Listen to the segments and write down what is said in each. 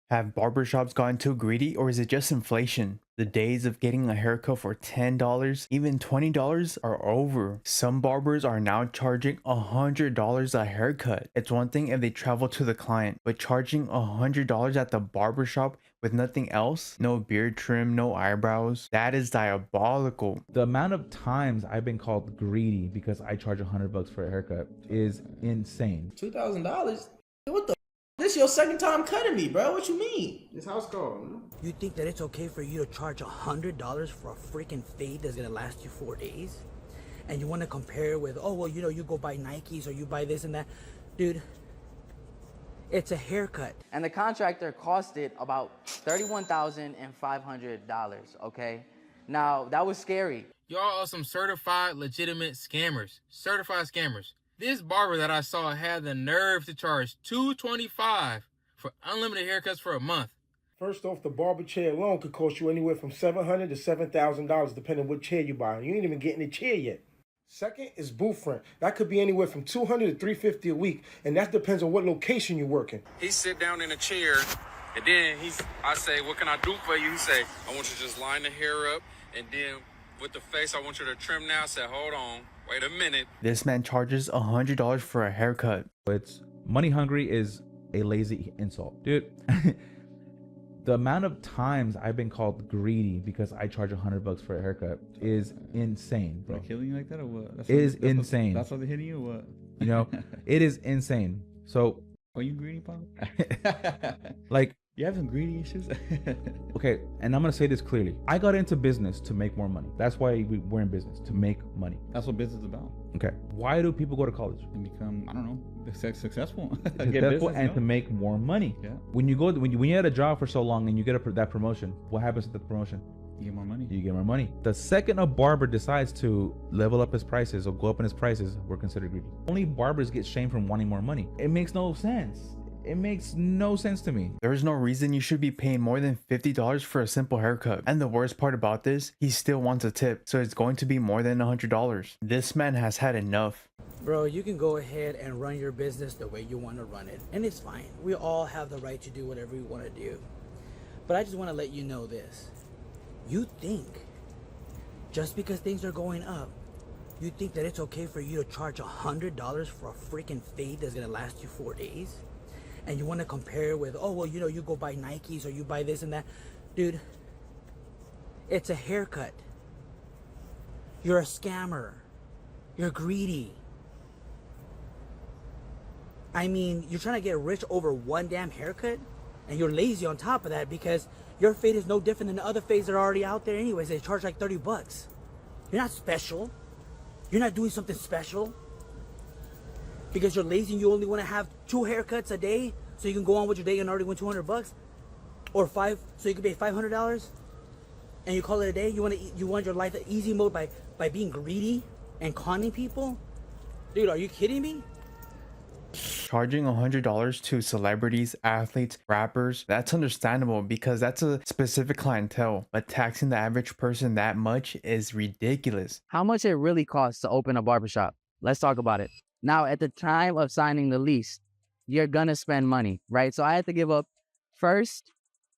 Have barbershops gotten too greedy, or is it just inflation? The days of getting a haircut for $10, even $20 are over. Some barbers are now charging $100 a haircut. It's one thing if they travel to the client, but charging $100 at the barbershop with nothing else, no beard trim, no eyebrows, that is diabolical. The amount of times I've been called greedy because I charge $100 for a haircut is insane. $2,000? What the? This your second time cutting me, bro. What you mean? This house call. You think that it's okay for you to charge $100 for a freaking fade that's gonna last you 4 days? And you wanna compare with, oh, well, you know, you go buy Nikes or you buy this and that. Dude, it's a haircut. And the contractor costed about $31,500, okay? Now, that was scary. Y'all are some certified, legitimate scammers. Certified scammers. This barber that I saw had the nerve to charge $225 for unlimited haircuts for a month. First off, the barber chair alone could cost you anywhere from $700 to $7,000, depending on what chair you buy. You ain't even getting the chair yet. Second is booth rent. That could be anywhere from $200 to $350 a week, and that depends on what location you're working. He sit down in a chair, and then I say, what can I do for you? He say, I want you to just line the hair up, and then with the face, I want you to trim now. I said, hold on, wait a minute. This man charges $100 for a haircut. It's money hungry is a lazy insult, dude. The amount of times I've been called greedy because I charge $100 for a haircut is insane, bro. They're killing you like that or what? It is insane. That's why they're hitting you or what? You know, it is insane. So, are you greedy, Pop? like, you have some greedy issues? okay, and I'm gonna say this clearly. I got into business to make more money. That's why we're in business, to make money. That's what business is about. Okay. Why do people go to college? And become, I don't know, successful. Successful and to make more money. Yeah. When you had a job for so long and you get that promotion, what happens to the promotion? You get more money. You get more money. The second a barber decides to level up his prices or go up in his prices, we're considered greedy. Only barbers get shamed from wanting more money. It makes no sense. It makes no sense to me. There's no reason you should be paying more than $50 for a simple haircut. And the worst part about this, he still wants a tip, so it's going to be more than $100. This man has had enough. Bro, you can go ahead and run your business the way you want to run it, and it's fine. We all have the right to do whatever we want to do. But I just want to let you know this. You think, just because things are going up, you think that it's okay for you to charge $100 for a freaking fade that's going to last you 4 days? And you want to compare with, oh, well, you know, you go buy Nikes or you buy this and that. Dude, it's a haircut. You're a scammer. You're greedy. I mean, you're trying to get rich over one damn haircut, and you're lazy on top of that because your fade is no different than the other fades that are already out there anyways. They charge like $30. You're not special. You're not doing something special. Because you're lazy and you only want to have 2 haircuts a day so you can go on with your day and already win $200, or 5 so you can pay $500 and you call it a day. You want your life easy mode by being greedy and conning people? Dude, are you kidding me? Charging $100 to celebrities, athletes, rappers, that's understandable because that's a specific clientele, but taxing the average person that much is ridiculous. How much it really costs to open a barbershop? Let's talk about it. Now, at the time of signing the lease, you're gonna spend money, right? So I had to give up first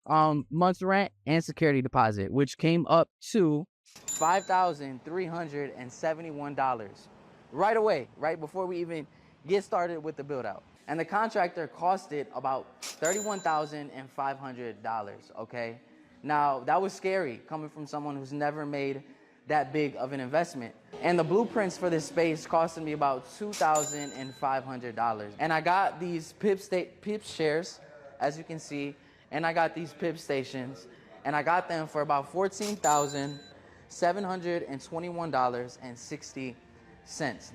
month's rent and security deposit, which came up to $5,371 right away, right before we even get started with the build out. And the contractor costed about $31,500, okay? Now, that was scary coming from someone who's never made that big of an investment. And the blueprints for this space costed me about $2,500. And I got these Pips chairs, as you can see, and I got these Pip stations, and I got them for about $14,721.60.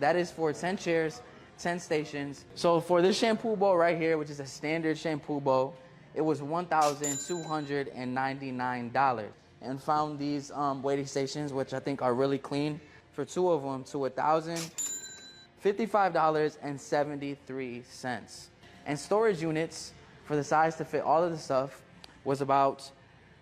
That is for 10 chairs, 10 stations. So for this shampoo bowl right here, which is a standard shampoo bowl, it was $1,299. And found these waiting stations, which I think are really clean, for 2 of them to $1,055.73. And storage units for the size to fit all of the stuff was about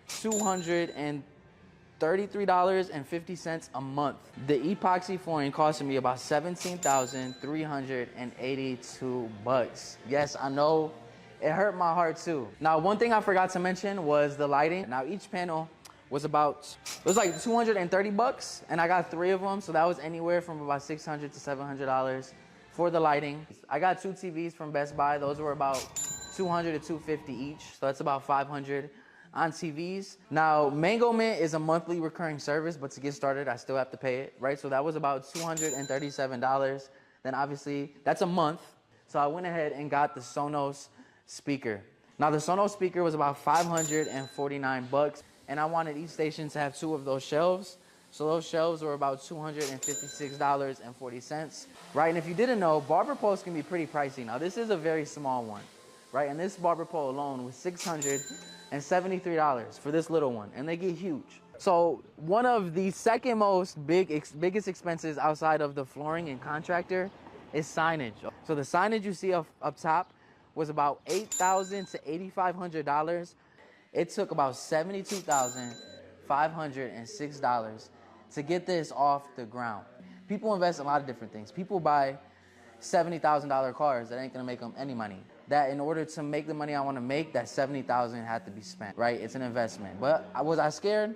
$233.50 a month. The epoxy flooring costed me about $17,382. Yes, I know it hurt my heart too. Now, one thing I forgot to mention was the lighting. Now, each panel was like 230 bucks, and I got 3 of them, so that was anywhere from about $600 to $700 for the lighting. I got 2 TVs from Best Buy. Those were about $200 to $250 each, so that's about $500 on TVs. Now, Mango Mint is a monthly recurring service, but to get started, I still have to pay it, right? So that was about $237. Then obviously, that's a month. So I went ahead and got the Sonos speaker. Now, the Sonos speaker was about 549 bucks, and I wanted each station to have 2 of those shelves. So those shelves were about $256.40, right? And if you didn't know, barber poles can be pretty pricey. Now, this is a very small one, right? And this barber pole alone was $673 for this little one, and they get huge. So one of the second most biggest expenses outside of the flooring and contractor is signage. So the signage you see up top was about $8,000 to $8,500. It took about $72,506 to get this off the ground. People invest in a lot of different things. People buy $70,000 cars that ain't gonna make them any money. That in order to make the money I wanna make, that $70,000 had to be spent, right? It's an investment. But was I scared?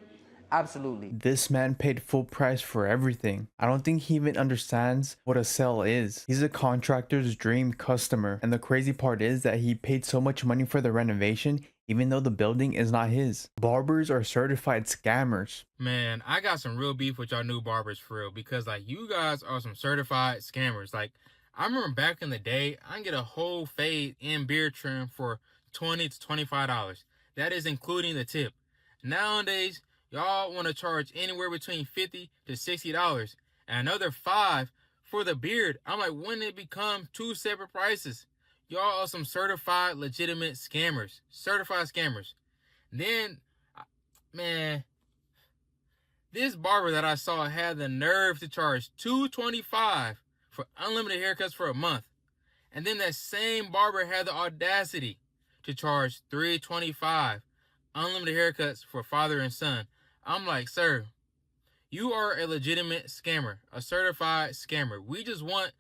Absolutely. This man paid full price for everything. I don't think he even understands what a sale is. He's a contractor's dream customer. And the crazy part is that he paid so much money for the renovation, even though the building is not his. Barbers are certified scammers. Man, I got some real beef with y'all new barbers for real, because like you guys are some certified scammers. Like I remember back in the day, I can get a whole fade and beard trim for $20 to $25. That is including the tip. Nowadays, y'all want to charge anywhere between $50 to $60 and another $5 for the beard. I'm like, when did it become 2 separate prices? Y'all are some certified legitimate scammers. Certified scammers. Then, man, this barber that I saw had the nerve to charge $225 for unlimited haircuts for a month. And then that same barber had the audacity to charge $325 unlimited haircuts for father and son. I'm like, sir, you are a legitimate scammer, a certified scammer. We just want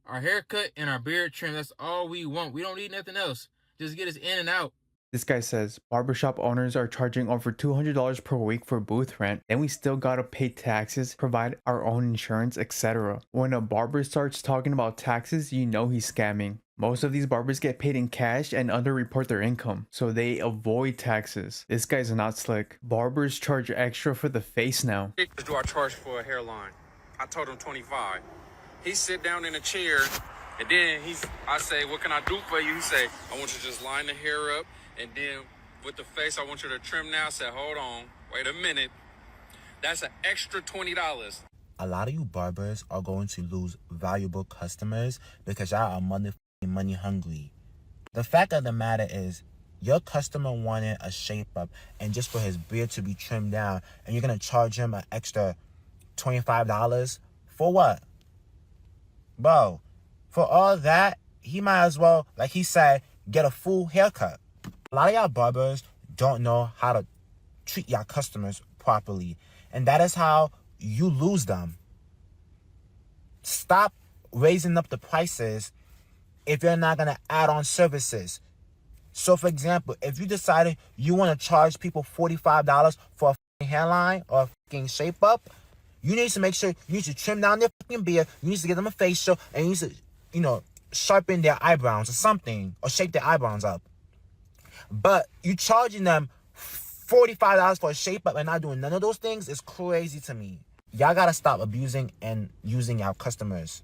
our haircut and our beard trim. That's all we want. We don't need nothing else. Just get us in and out. This guy says barbershop owners are charging over $200 per week for booth rent. Then we still gotta pay taxes, provide our own insurance, etc. When a barber starts talking about taxes, you know he's scamming. Most of these barbers get paid in cash and underreport their income, so they avoid taxes. This guy's not slick. Barbers charge extra for the face now. Do I charge for a hairline? I told him 25. He sit down in a chair, and then I say, what can I do for you? He say, I want you to just line the hair up, and then with the face, I want you to trim now. I said, hold on, wait a minute. That's an extra $20. A lot of you barbers are going to lose valuable customers because y'all are money hungry. The fact of the matter is, your customer wanted a shape up and just for his beard to be trimmed down, and you're going to charge him an extra $25 for what? Bro, for all that, he might as well, like he said, get a full haircut. A lot of y'all barbers don't know how to treat y'all customers properly, and that is how you lose them. Stop raising up the prices if you're not going to add on services. So, for example, if you decided you want to charge people $45 for a hairline or a shape up, you need to make sure you need to trim down their beard, you need to give them a facial, and you need to, sharpen their eyebrows or something, or shape their eyebrows up. But you charging them $45 for a shape up and not doing none of those things is crazy to me. Y'all gotta stop abusing and using our customers.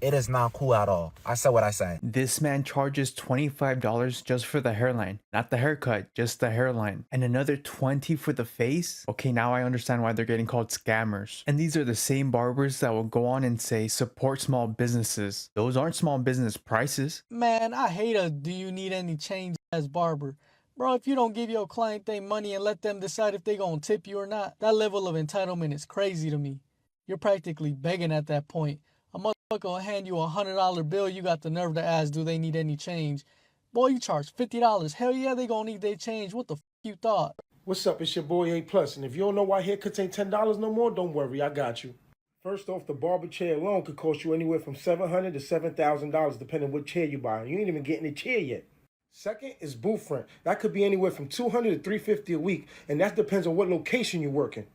It is not cool at all. I said what I said. This man charges $25 just for the hairline. Not the haircut, just the hairline. And another $20 for the face? Okay, now I understand why they're getting called scammers. And these are the same barbers that will go on and say support small businesses. Those aren't small business prices. Man, I hate a do you need any change as barber. Bro, if you don't give your client their money and let them decide if they gonna tip you or not, that level of entitlement is crazy to me. You're practically begging at that point. A motherfucker will hand you a $100 bill, you got the nerve to ask, do they need any change? Boy, you charge $50. Hell yeah, they gonna need their change. What the f you thought? What's up? It's your boy A+. And if you don't know why haircuts ain't $10 no more, don't worry, I got you. First off, the barber chair alone could cost you anywhere from $700 to $7,000, depending what chair you buy. You ain't even getting a chair yet. Second is booth rent. That could be anywhere from $200 to $350 a week, and that depends on what location you're working.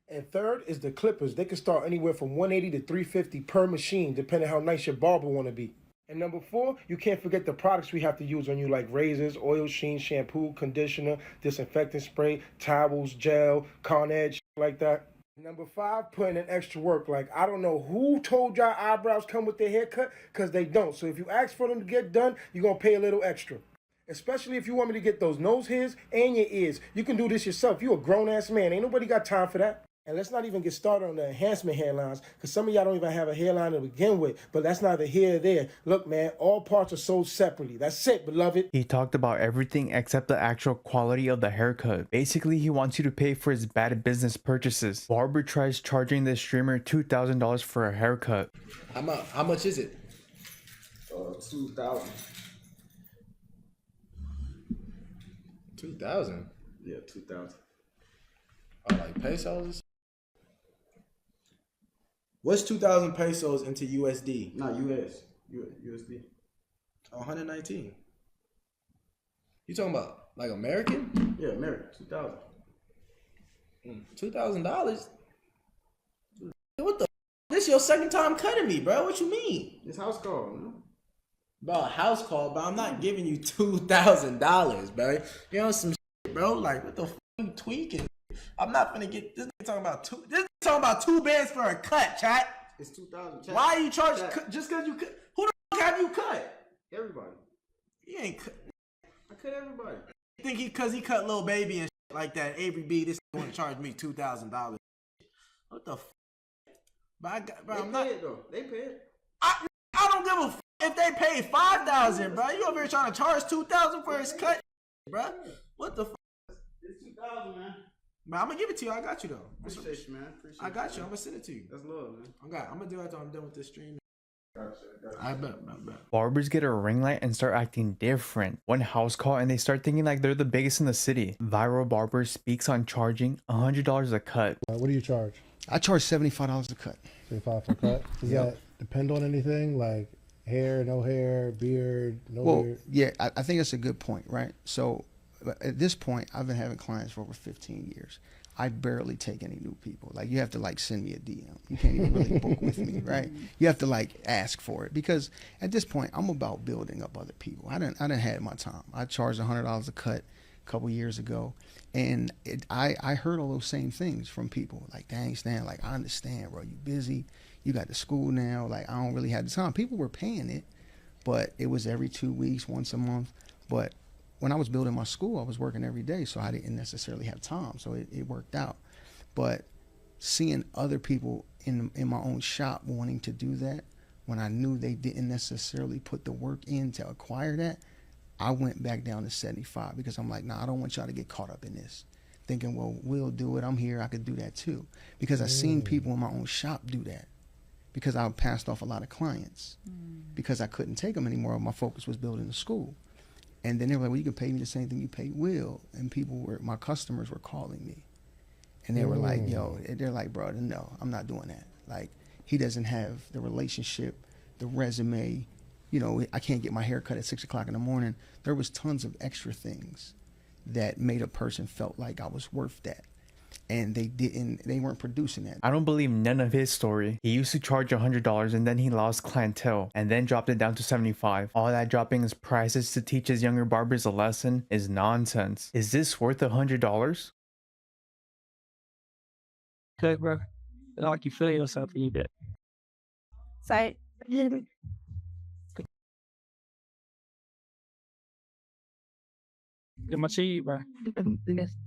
And third is the clippers. They can start anywhere from $180 to $350 per machine, depending how nice your barber want to be. And number four, you can't forget the products we have to use on you, like razors, oil sheen, shampoo, conditioner, disinfectant spray, towels, gel, Con-Edge, like that. Number five, putting in extra work. Like, I don't know who told y'all eyebrows come with their haircut, because they don't. So if you ask for them to get done, you're going to pay a little extra. Especially if you want me to get those nose hairs and your ears. You can do this yourself. You a grown-ass man. Ain't nobody got time for that. And let's not even get started on the enhancement hairlines, because some of y'all don't even have a hairline to begin with. But that's neither here or there. Look, man, all parts are sold separately. That's it, beloved. He talked about everything except the actual quality of the haircut. Basically, he wants you to pay for his bad business purchases. Barber tries charging the streamer $2,000 for a haircut. How much is it? 2,000. 2,000. Yeah, 2,000. Oh, like pesos? What's 2,000 pesos into USD? Not US. USD. 119. You talking about like American? Yeah, American. 2,000. $2,000? What the? This your second time cutting me, bro. What you mean? It's house call, man. Bro, house call, but I'm not giving you $2,000, bro. You know some shit, bro. Like, what the f*** you tweaking? I'm not gonna get this. Talking about two. This talking about 2 bands for a cut, chat. It's 2,000. Why are you charging just because you cut? Who the f*** have you cut? Everybody. You ain't cut. I cut everybody. You think because he cut Lil Baby and shit like that, Avery B, this want to charge me $2,000? What the f***? But bro, I'm not. It though. They pay it. I don't give a f*** if they pay $5,000, bro. You over here trying to charge $2,000 for his cut, bro? What the f***? It's 2,000, man. But I'm gonna give it to you. I got you though. Appreciate you, man. Appreciate I got you. man. I'm gonna send it to you. That's love, man. I'm gonna do it after I'm done with this stream. Gotcha. I bet. Barbers get a ring light and start acting different. One house call and they start thinking like they're the biggest in the city. Viral Barber speaks on charging $100 a cut. What do you charge? I charge $75 a cut. 75 for a cut? Does that depend on anything? Like hair, no hair, beard, no beard? Yeah, I think that's a good point, right? So at this point, I've been having clients for over 15 years. I barely take any new people. Like, you have to like send me a DM. You can't even really book with me, right? You have to like ask for it, because at this point, I'm about building up other people. I done had my time. I charged $100 a cut a couple years ago, and I heard all those same things from people. Like, dang, Stan, like, I understand, bro. You busy. You got the school now. Like, I don't really have the time. People were paying it, but it was every 2 weeks, once a month. But when I was building my school, I was working every day, so I didn't necessarily have time. So it worked out. But seeing other people in my own shop wanting to do that, when I knew they didn't necessarily put the work in to acquire that, I went back down to 75, because I'm like, nah, I don't want y'all to get caught up in this. Thinking, well, we'll do it. I'm here. I could do that too. Because I seen people in my own shop do that. Because I passed off a lot of clients. Because I couldn't take them anymore. My focus was building the school. And then they were like, well, you can pay me the same thing you pay Will. And my customers were calling me. And they were like, yo, they're like, bro, no, I'm not doing that. Like, he doesn't have the relationship, the resume. You know, I can't get my hair cut at 6 o'clock in the morning. There was tons of extra things that made a person felt like I was worth that. And they weren't producing that. I don't believe none of his story. He used to charge $100 and then he lost clientele and then dropped it down to 75. All that dropping his prices to teach his younger barbers a lesson is nonsense. Is this worth $100? Okay, bro. Like you feel yourself a little bit. Sorry. Get my cheese, bro.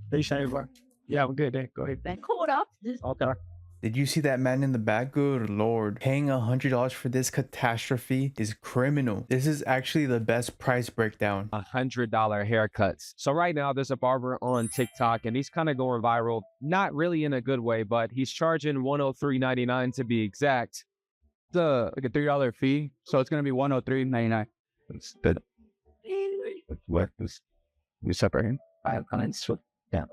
Appreciate it, bro. Yeah, have a good day. Go ahead. Cool off. Okay. Did you see that man in the back? Good lord. Paying $100 for this catastrophe is criminal. This is actually the best price breakdown. $100 haircuts. So right now there's a barber on TikTok and he's kind of going viral. Not really in a good way, but he's charging $103.99 to be exact. The like a $3 fee. So it's gonna be $103.99. That's good. What is you separate him? Yeah.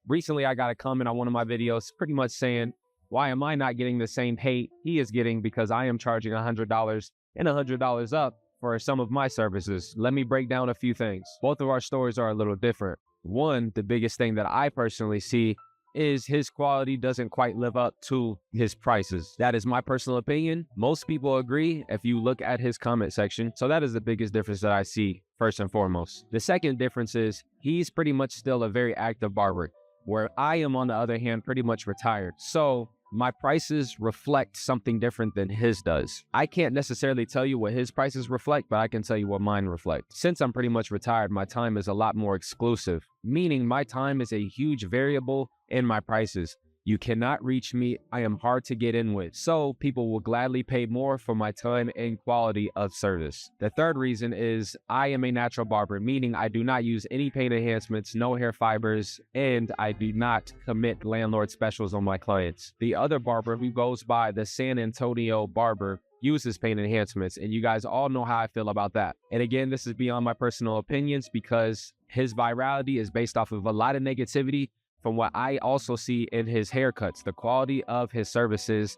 Recently, I got a comment on one of my videos pretty much saying, why am I not getting the same hate he is getting because I am charging $100 and $100 up for some of my services. Let me break down a few things. Both of our stores are a little different. One, the biggest thing that I personally see is his quality doesn't quite live up to his prices. That is my personal opinion. Most people agree if you look at his comment section. So that is the biggest difference that I see first and foremost. The second difference is he's pretty much still a very active barber, where I am, on the other hand, pretty much retired. So my prices reflect something different than his does. I can't necessarily tell you what his prices reflect, but I can tell you what mine reflect. Since I'm pretty much retired, my time is a lot more exclusive, meaning my time is a huge variable in my prices. You cannot reach me. I am hard to get in with. So people will gladly pay more for my time and quality of service. The third reason is I am a natural barber, meaning I do not use any paint enhancements, no hair fibers, and I do not commit landlord specials on my clients. The other barber, who goes by the San Antonio Barber, uses paint enhancements, and you guys all know how I feel about that. And again, this is beyond my personal opinions because his virality is based off of a lot of negativity. From what I also see in his haircuts, the quality of his services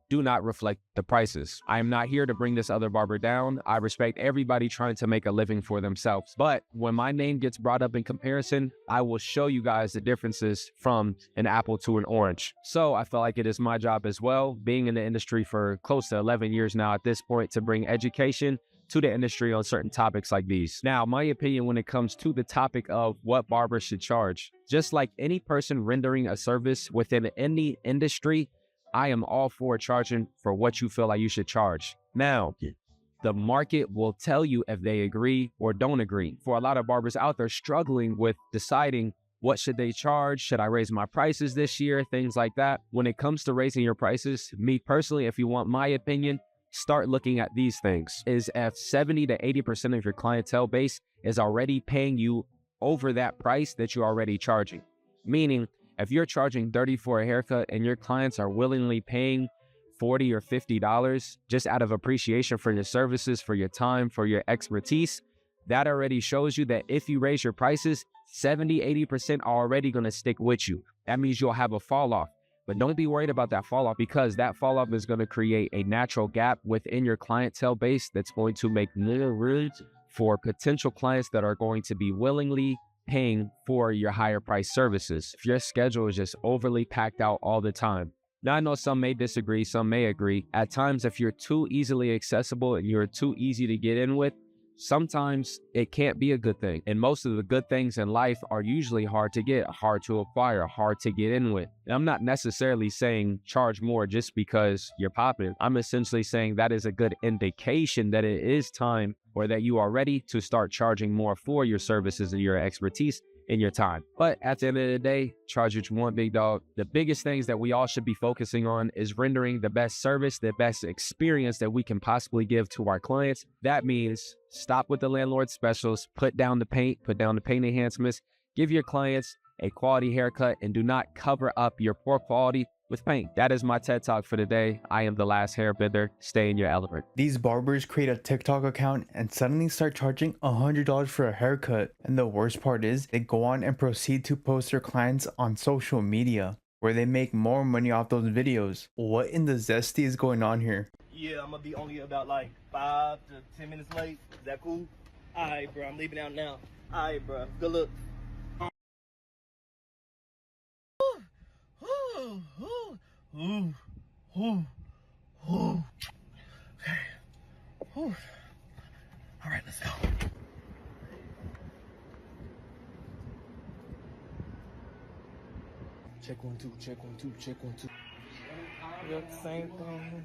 do not reflect the prices. I am not here to bring this other barber down. I respect everybody trying to make a living for themselves. But when my name gets brought up in comparison, I will show you guys the differences from an apple to an orange. So I feel like it is my job as well, being in the industry for close to 11 years now at this point, to bring education to the industry on certain topics like these. Now, my opinion when it comes to the topic of what barbers should charge, just like any person rendering a service within any industry, I am all for charging for what you feel like you should charge. Now, the market will tell you if they agree or don't agree. For a lot of barbers out there struggling with deciding what should they charge, should I raise my prices this year, things like that. When it comes to raising your prices, me personally, if you want my opinion, start looking at these things. Is if 70 to 80% of your clientele base is already paying you over that price that you're already charging. Meaning, if you're charging $30 for a haircut and your clients are willingly paying $40 or $50 just out of appreciation for your services, for your time, for your expertise, that already shows you that if you raise your prices, 70, 80% are already going to stick with you. That means you'll have a fall off. But don't be worried about that fall off, because that fall off is going to create a natural gap within your clientele base that's going to make little room for potential clients that are going to be willingly paying for your higher price services. If your schedule is just overly packed out all the time. Now, I know some may disagree, some may agree. At times, if you're too easily accessible and you're too easy to get in with, sometimes it can't be a good thing. And most of the good things in life are usually hard to get, hard to acquire, hard to get in with. And I'm not necessarily saying charge more just because you're popping. I'm essentially saying that is a good indication that it is time, or that you are ready to start charging more for your services and your expertise in your time. But at the end of the day, charge what you want, big dog. The biggest things that we all should be focusing on is rendering the best service, the best experience that we can possibly give to our clients. That means stop with the landlord specials, put down the paint enhancements, give your clients a quality haircut, and do not cover up your poor quality with paint. That is my TED Talk for today. I am the last hairbender. Stay in your element. These barbers create a TikTok account and suddenly start charging $100 for a haircut. And the worst part is they go on and proceed to post their clients on social media, where they make more money off those videos. What in the zesty is going on here? Yeah, I'm gonna be only about like 5 to 10 minutes late. Is that cool? Alright, bro, I'm leaving out now. Alright, bro, good luck. Okay. All right, let's go. Check 1 2, check 1 2, check 1 2. Yep, same thing.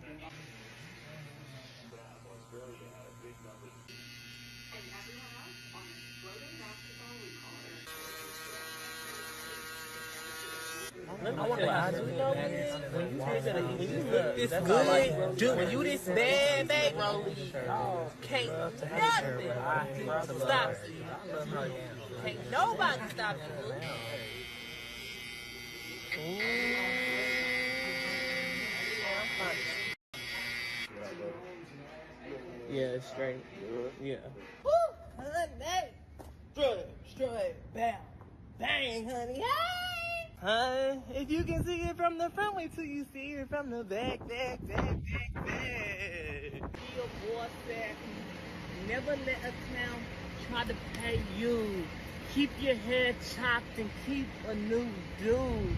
I want to ask you, though, when you look this good, dude, when you this bad, baby, can't nothing stop you. Can't nobody stop you. Yeah, straight. Yeah. Woo, honey. Straight, bam, bang, honey. Hey! If you can see it from the front, wait till you see it from the back. Your boy said, Never let a clown try to pay you. Keep your hair chopped and keep a new dude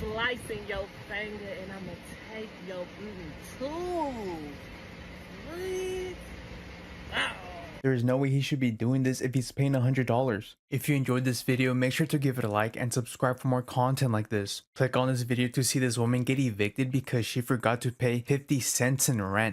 slicing your finger, and I'ma take your too. What? Oh. There is no way he should be doing this if he's paying $100. If you enjoyed this video, make sure to give it a like and subscribe for more content like this. Click on this video to see this woman get evicted because she forgot to pay 50 cents in rent.